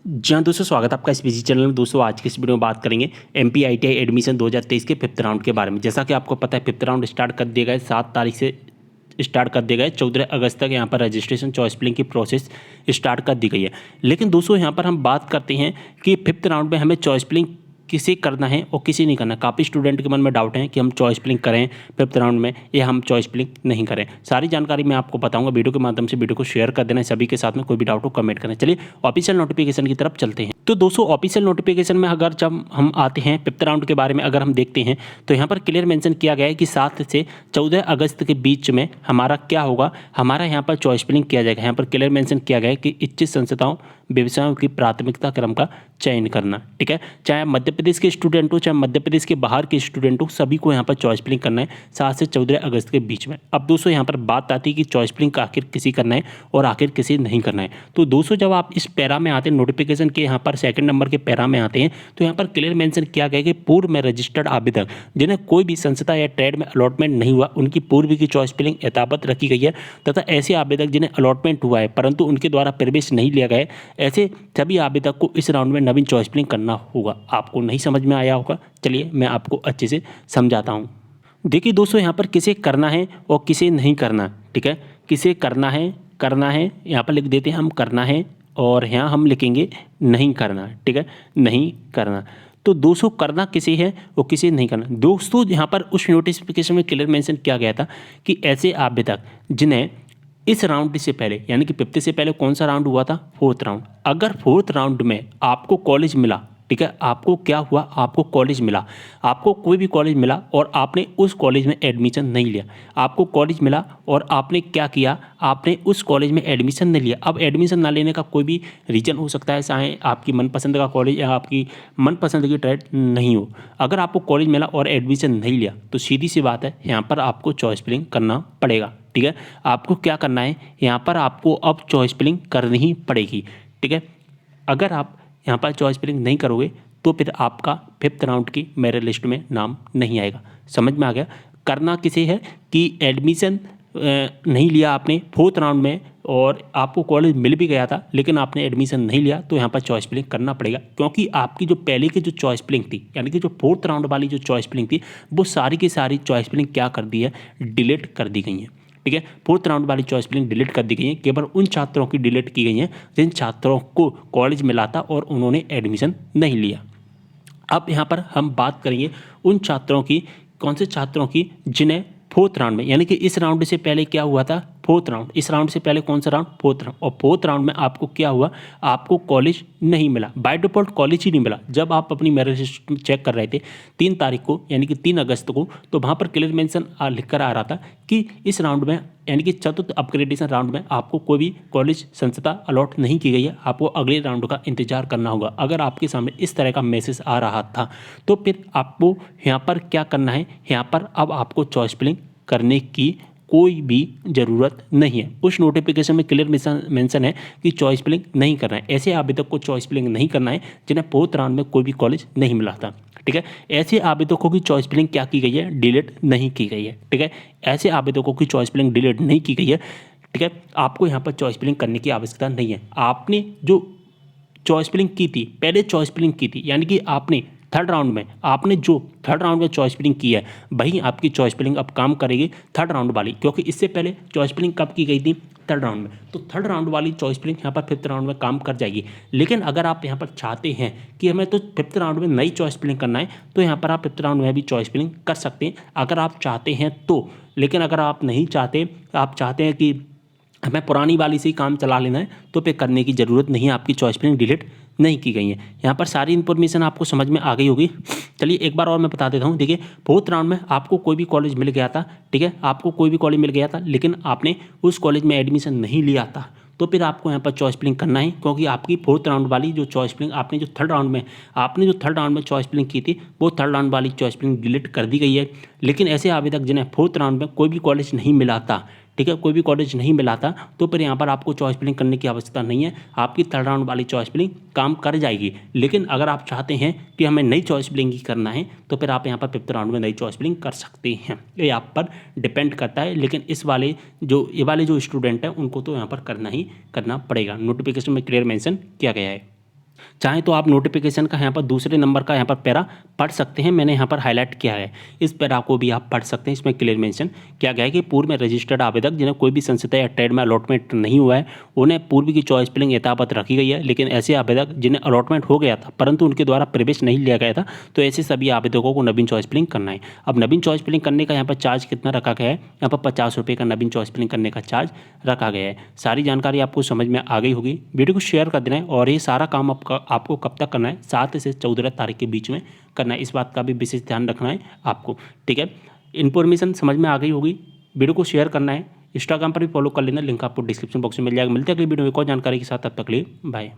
जी हाँ दोस्तों, स्वागत है आपका इस बिजी चैनल में। दोस्तों आज की इस वीडियो में बात करेंगे MPITI एडमिशन 2023 के फिफ्थ राउंड के बारे में। जैसा कि आपको पता है फिफ्थ राउंड स्टार्ट कर दिया गया है, 7 तारीख से स्टार्ट कर दिया गया है। 14 अगस्त तक यहाँ पर रजिस्ट्रेशन चॉइस फिलिंग की प्रोसेस स्टार्ट कर दी गई है। लेकिन दोस्तों यहाँ पर हम बात करते हैं कि फिफ्थ राउंड में हमें चॉइस फिलिंग किसे करना है और किसे नहीं करना। काफ़ी स्टूडेंट के मन में डाउट है कि हम चॉइस फिलिंग करें फिफ्थ राउंड में या हम चॉइस फिलिंग नहीं करें। सारी जानकारी मैं आपको बताऊंगा वीडियो के माध्यम से। वीडियो को शेयर कर देना सभी के साथ में, कोई भी डाउट हो कमेंट करें। चलिए ऑफिशियल नोटिफिकेशन की तरफ चलते हैं। तो दोस्तों ऑफिशियल नोटिफिकेशन में अगर जब हम आते हैं फिफ्थ राउंड के बारे में अगर हम देखते हैं तो यहाँ पर क्लियर मेंशन किया गया है कि 7 से 14 अगस्त के बीच में हमारा क्या होगा, हमारा यहाँ पर चॉइस फिलिंग किया जाएगा। यहाँ पर क्लियर मेंशन किया गया है कि इच्छित संस्थाओं व्यवसायों की प्राथमिकता क्रम का चयन करना। ठीक है, चाहे मध्य प्रदेश के स्टूडेंट हो चाहे मध्य प्रदेश के बाहर के स्टूडेंट हो, सभी को यहाँ पर चॉइस फिलिंग करना है 7 से 14 अगस्त के बीच में। अब दोस्तों यहाँ पर बात आती है कि चॉइस फिलिंग आखिर किसी करना है और आखिर किसी नहीं करना है। तो दोस्तों जब आप इस पैरा में आते हैं, नोटिफिकेशन के यहाँ पर सेकंड नंबर के पैरा में आते हैं, तो यहाँ पर क्लियर मेंशन किया गया है कि पूर्व में रजिस्टर्ड आवेदक जिन्हें कोई भी संस्था या ट्रेड में अलॉटमेंट नहीं हुआ, उनकी पूर्व की चॉइस फिलिंग यथावत रखी गई है। तथा ऐसे आवेदक जिन्हें अलॉटमेंट हुआ है परंतु उनके द्वारा प्रवेश नहीं लिया गया है, ऐसे सभी आवेदक को इस राउंड में नवीन चॉइस फिलिंग करना होगा। आपको नहीं समझ में आया होगा, चलिए मैं आपको अच्छे से समझाता हूँ। देखिए दोस्तों यहाँ पर किसे करना है और किसे नहीं करना। ठीक है, किसे करना है यहाँ पर लिख देते हैं हम करना है, और यहाँ हम लिखेंगे नहीं करना। ठीक है, नहीं करना। तो दोस्तों करना किसे है और किसे नहीं करना। दोस्तों यहाँ पर उस नोटिफिकेशन में क्लियर मेंशन किया गया था कि ऐसे आवेदक जिन्हें इस राउंड से पहले यानी कि फिफ्थ से पहले कौन सा राउंड हुआ था, फोर्थ राउंड, अगर फोर्थ राउंड में आपको कॉलेज मिला, ठीक है, आपको क्या हुआ, आपको कॉलेज मिला, आपको कोई भी कॉलेज मिला और आपने उस कॉलेज में एडमिशन नहीं लिया, आपको कॉलेज मिला और आपने क्या किया, आपने उस कॉलेज में एडमिशन नहीं लिया। अब एडमिशन ना लेने का कोई भी रीज़न हो सकता है, चाहे आपकी मनपसंद का कॉलेज या आपकी मनपसंद की ट्रेड नहीं हो। अगर आपको कॉलेज मिला और एडमिशन नहीं लिया तो सीधी सी बात है, यहाँ पर आपको चॉइस फिलिंग करना पड़ेगा। ठीक है, आपको क्या करना है, यहाँ पर आपको अब चॉइस फिलिंग करनी ही पड़ेगी। ठीक है, अगर आप यहाँ पर चॉइस फिलिंग नहीं करोगे तो फिर आपका फिफ्थ राउंड की मेरिट लिस्ट में नाम नहीं आएगा। समझ में आ गया। करना किसे है कि एडमिशन नहीं लिया आपने फोर्थ राउंड में और आपको कॉलेज मिल भी गया था लेकिन आपने एडमिशन नहीं लिया, तो यहाँ पर चॉइस फिलिंग करना पड़ेगा। क्योंकि आपकी जो पहले की जो चॉइस फिलिंग थी यानी कि जो फोर्थ राउंड वाली जो चॉइस फिलिंग थी वो सारी की सारी चॉइस फिलिंग क्या कर दी है, डिलीट कर दी गई है। ठीक है, फोर्थ राउंड वाली चॉइस फिलिंग डिलीट कर दी गई है। केवल उन छात्रों की डिलीट की गई है जिन छात्रों को कॉलेज मिला था और उन्होंने एडमिशन नहीं लिया। अब यहाँ पर हम बात करेंगे उन छात्रों की, कौन से छात्रों की जिन्हें फोर्थ राउंड में यानी कि इस राउंड से पहले क्या हुआ था, फोर्थ राउंड, इस राउंड से पहले कौन सा राउंड, फोर्थ राउंड, और फोर्थ राउंड में आपको क्या हुआ, आपको कॉलेज नहीं मिला, बाय डिफॉल्ट कॉलेज ही नहीं मिला। जब आप अपनी मेरिट लिस्ट चेक कर रहे थे 3 तारीख को यानी कि 3 अगस्त को, तो वहाँ पर क्लियर मेंशन लिख कर आ रहा था कि इस राउंड में यानी कि चतुर्थ अपग्रेडेशन राउंड में आपको कोई भी कॉलेज संस्था अलॉट नहीं की गई है, आपको अगले राउंड का इंतजार करना होगा। अगर आपके सामने इस तरह का मैसेज आ रहा था तो फिर आपको यहाँ पर क्या करना है, यहाँ पर अब आपको चॉइस फिलिंग करने की कोई भी ज़रूरत नहीं है। उस नोटिफिकेशन में क्लियर मेंशन है कि चॉइस फिलिंग नहीं करना है। ऐसे आवेदक को चॉइस फिलिंग नहीं करना है जिन्हें फोर्थ राउंड में कोई भी कॉलेज नहीं मिला था। ठीक है, ऐसे आवेदकों की चॉइस फिलिंग क्या की गई है, डिलीट नहीं की गई है। ठीक है, ऐसे आवेदकों की चॉइस फिलिंग डिलीट नहीं की गई है। ठीक है, आपको यहाँ पर चॉइस फिलिंग करने की आवश्यकता नहीं है। आपने जो चॉइस फिलिंग की थी, पहले चॉइस फिलिंग की थी यानी कि आपने थर्ड राउंड में, आपने जो थर्ड राउंड में चॉइस फिलिंग की है वही आपकी चॉइस फिलिंग अब काम करेगी थर्ड राउंड वाली। क्योंकि इससे पहले चॉइस फिलिंग कब की गई थी, थर्ड राउंड में, तो थर्ड राउंड वाली चॉइस फिलिंग यहाँ पर फिफ्थ राउंड में काम कर जाएगी। लेकिन अगर आप यहाँ पर चाहते हैं कि हमें तो फिफ्थ राउंड में नई चॉइस फिलिंग करना है तो यहाँ पर आप फिफ्थ राउंड में भी चॉइस फिलिंग कर सकते हैं अगर आप चाहते हैं तो। लेकिन अगर आप नहीं चाहते, आप चाहते हैं कि हमें पुरानी वाली से ही काम चला लेना है, तो पे करने की ज़रूरत नहीं है। आपकी चॉइस फिलिंग डिलीट नहीं की गई है। यहाँ पर सारी इन्फॉर्मेशन आपको समझ में आ गई होगी। चलिए एक बार और मैं बता देता हूँ। देखिए फोर्थ राउंड में आपको कोई भी कॉलेज मिल गया था, ठीक है, आपको कोई भी कॉलेज मिल गया था लेकिन आपने उस कॉलेज में एडमिशन नहीं लिया था, तो फिर आपको यहाँ पर चॉइस फिलिंग करना है। क्योंकि आपकी फोर्थ राउंड वाली जो चॉइस फिलिंग आपने जो थर्ड राउंड में चॉइस फिलिंग की थी वो थर्ड राउंड वाली चॉइस फिलिंग डिलीट कर दी गई है। लेकिन ऐसे आवेदक जिन्हें फोर्थ राउंड में कोई भी कॉलेज नहीं मिला था, ठीक है, कोई भी कॉलेज नहीं मिला था, तो फिर यहाँ पर आपको चॉइस फिलिंग करने की आवश्यकता नहीं है। आपकी थर्ड राउंड वाली चॉइस फिलिंग काम कर जाएगी। लेकिन अगर आप चाहते हैं कि हमें नई चॉइस फिलिंग ही करना है तो फिर आप यहाँ पर फिफ्थ राउंड में नई चॉइस फिलिंग कर सकते हैं। ये आप पर डिपेंड करता है। लेकिन ये वाले जो स्टूडेंट हैं उनको तो यहाँ पर करना ही करना पड़ेगा। नोटिफिकेशन में क्लियर मेंशन किया गया है। चाहे तो आप नोटिफिकेशन का यहाँ पर दूसरे नंबर का यहाँ पर पैरा पढ़ सकते हैं, मैंने यहाँ पर हाईलाइट किया है, इस पैरा को भी आप पढ़ सकते हैं। इसमें क्लियर मेंशन किया गया है कि पूर्व में रजिस्टर्ड आवेदक जिन्हें कोई भी संस्था या ट्रेड में अलॉटमेंट नहीं हुआ है उन्हें पूर्व की चॉइस फिलिंग यथावत रखी गई है, लेकिन ऐसे आवेदक जिन्हें अलॉटमेंट हो गया था परंतु उनके द्वारा प्रवेश नहीं लिया गया था तो ऐसे सभी आवेदकों को नवीन चॉइस फिलिंग करना है। अब नवीन चॉइस फिलिंग करने का यहाँ पर चार्ज कितना रखा गया है, यहाँ पर 50 रुपये का नवीन चॉइस फिलिंग करने का चार्ज रखा गया है। सारी जानकारी आपको समझ में आ गई होगी, वीडियो को शेयर कर देना है। और ये सारा काम आपको कब तक करना है, 7 से 14 तारीख के बीच में करना है, इस बात का भी विशेष ध्यान रखना है आपको, ठीक है। इन्फॉर्मेशन समझ में आ गई होगी, वीडियो को शेयर करना है, इंस्टाग्राम पर भी फॉलो कर लेना, लिंक आपको डिस्क्रिप्शन बॉक्स में मिल जाएगा। मिलते हैं अगली वीडियो में एक और जानकारी के साथ, तब तक के लिए बाय।